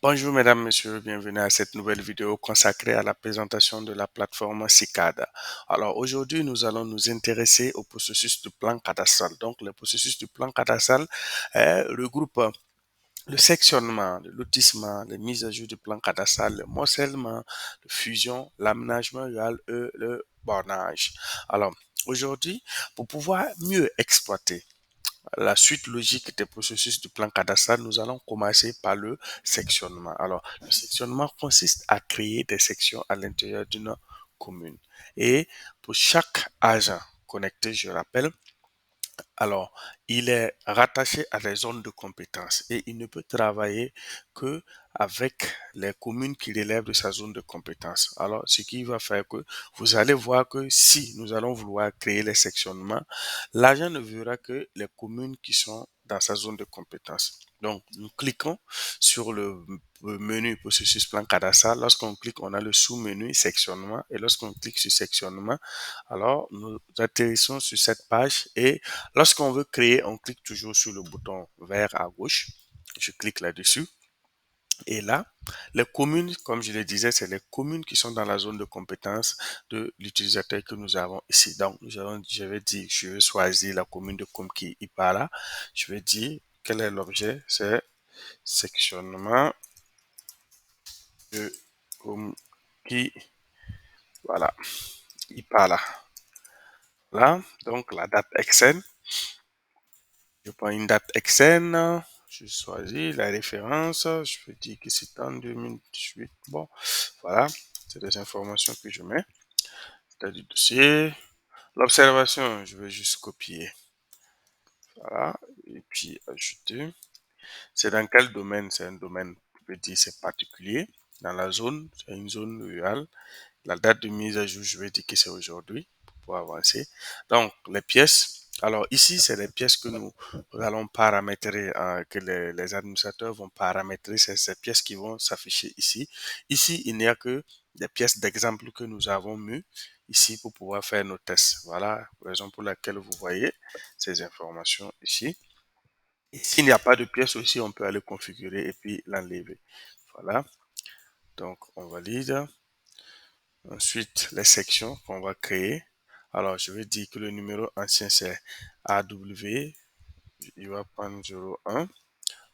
Bonjour mesdames, messieurs, bienvenue à cette nouvelle vidéo consacrée à la présentation de la plateforme CICAD. Alors aujourd'hui, nous allons nous intéresser au processus du plan cadastral. Donc le processus du plan cadastral regroupe le sectionnement, le lotissement, les mises à jour du plan cadastral, le morcellement, le fusion, l'aménagement rural et le bornage. Alors aujourd'hui, pour pouvoir mieux exploiter la suite logique des processus du plan cadastral, nous allons commencer par le sectionnement. Alors, le sectionnement consiste à créer des sections à l'intérieur d'une commune. Et pour chaque agent connecté, je rappelle, alors, il est rattaché à des zones de compétences et il ne peut travailler que avec les communes qui relèvent de sa zone de compétence. Alors, ce qui va faire que vous allez voir que si nous allons vouloir créer les sectionnements, l'agent ne verra que les communes qui sont dans sa zone de compétence. Donc, nous cliquons sur le menu processus plan cadastral. Lorsqu'on clique, on a le sous-menu sectionnement et lorsqu'on clique sur sectionnement, alors nous atterrissons sur cette page et lorsqu'on veut créer, on clique toujours sur le bouton vert à gauche. Je clique là-dessus. Et là, les communes, comme je le disais, c'est les communes qui sont dans la zone de compétence de l'utilisateur que nous avons ici. Donc, je vais dire, je vais choisir la commune de Komki Ipala. Je vais dire, quel est l'objet? C'est sectionnement de Komki, voilà, Ipala. Là, donc la date externe. Je prends une date externe, je choisis la référence, je peux dire que c'est en 2018. Bon, voilà, c'est des informations que je mets. Date du dossier. L'observation, je vais juste copier. Voilà, et puis ajouter. C'est dans quel domaine? C'est un domaine, je peux dire, c'est particulier. Dans la zone, c'est une zone rurale. La date de mise à jour, je vais dire que c'est aujourd'hui pour avancer. Donc, les pièces. Alors ici, c'est les pièces que nous allons paramétrer, que les administrateurs vont paramétrer. C'est ces pièces qui vont s'afficher ici. Ici, il n'y a que des pièces d'exemple que nous avons mis ici pour pouvoir faire nos tests. Voilà, raison pour laquelle vous voyez ces informations ici. Et s'il n'y a pas de pièces aussi, on peut aller configurer et puis l'enlever. Voilà, donc on valide. Ensuite, les sections qu'on va créer. Alors, je vais dire que le numéro ancien, c'est AW. Il va prendre 01.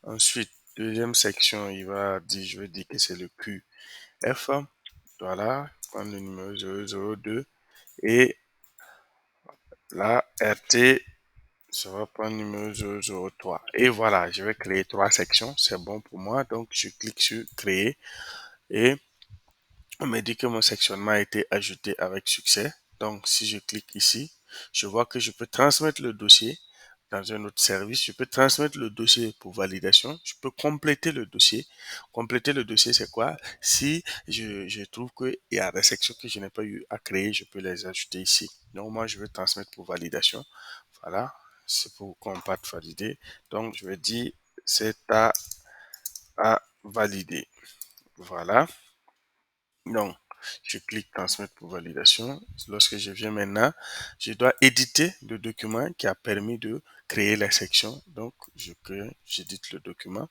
Ensuite, deuxième section, je vais dire que c'est le QF. Voilà, prendre le numéro 002. Et la RT, ça va prendre le numéro 003. Et voilà, je vais créer trois sections. C'est bon pour moi. Donc, je clique sur créer. Et on me dit que mon sectionnement a été ajouté avec succès. Donc, si je clique ici, je vois que je peux transmettre le dossier dans un autre service. Je peux transmettre le dossier pour validation. Je peux compléter le dossier. Compléter le dossier, c'est quoi? Si je trouve qu'il y a des sections que je n'ai pas eu à créer, je peux les ajouter ici. Donc, moi, je vais transmettre pour validation. Voilà. C'est pour qu'on parte valider. Donc, je vais dire, c'est à valider. Voilà. Donc, je clique transmettre pour validation. Lorsque je viens maintenant, je dois éditer le document qui a permis de créer la section. Donc, j'édite le document.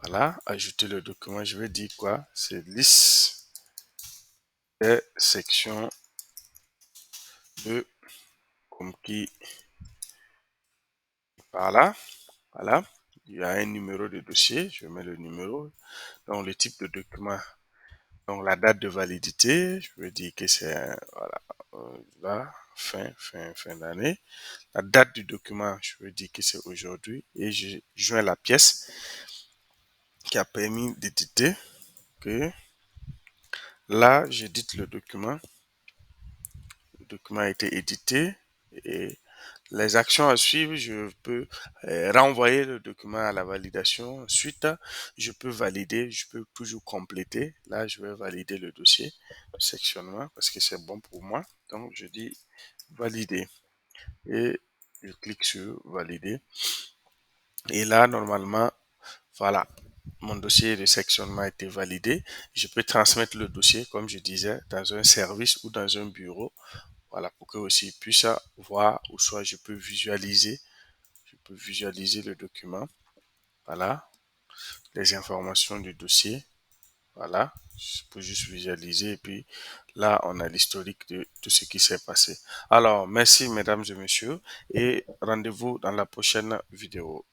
Voilà, ajouter le document. Je vais dire quoi? C'est liste des sections de Komki par là. Voilà. Il y a un numéro de dossier. Je mets le numéro. Donc, le type de document. Donc, la date de validité. Je vais dire que c'est, voilà, là, fin d'année. La date du document, je veux dire que c'est aujourd'hui et je joins la pièce qui a permis d'éditer que là, j'édite le document. Le document a été édité et les actions à suivre, je peux renvoyer le document à la validation. Ensuite, je peux valider, je peux toujours compléter. Là, je vais valider le dossier de sectionnement parce que c'est bon pour moi. Donc, je dis valider et je clique sur valider. Et là, normalement, voilà, mon dossier de sectionnement a été validé. Je peux transmettre le dossier, comme je disais, dans un service ou dans un bureau. Voilà, pour que aussi puisse voir ou soit je peux visualiser le document. Voilà. les informations du dossier. Voilà, pour juste visualiser. Et puis là, on a l'historique de tout ce qui s'est passé. Alors, merci mesdames et messieurs et rendez-vous dans la prochaine vidéo.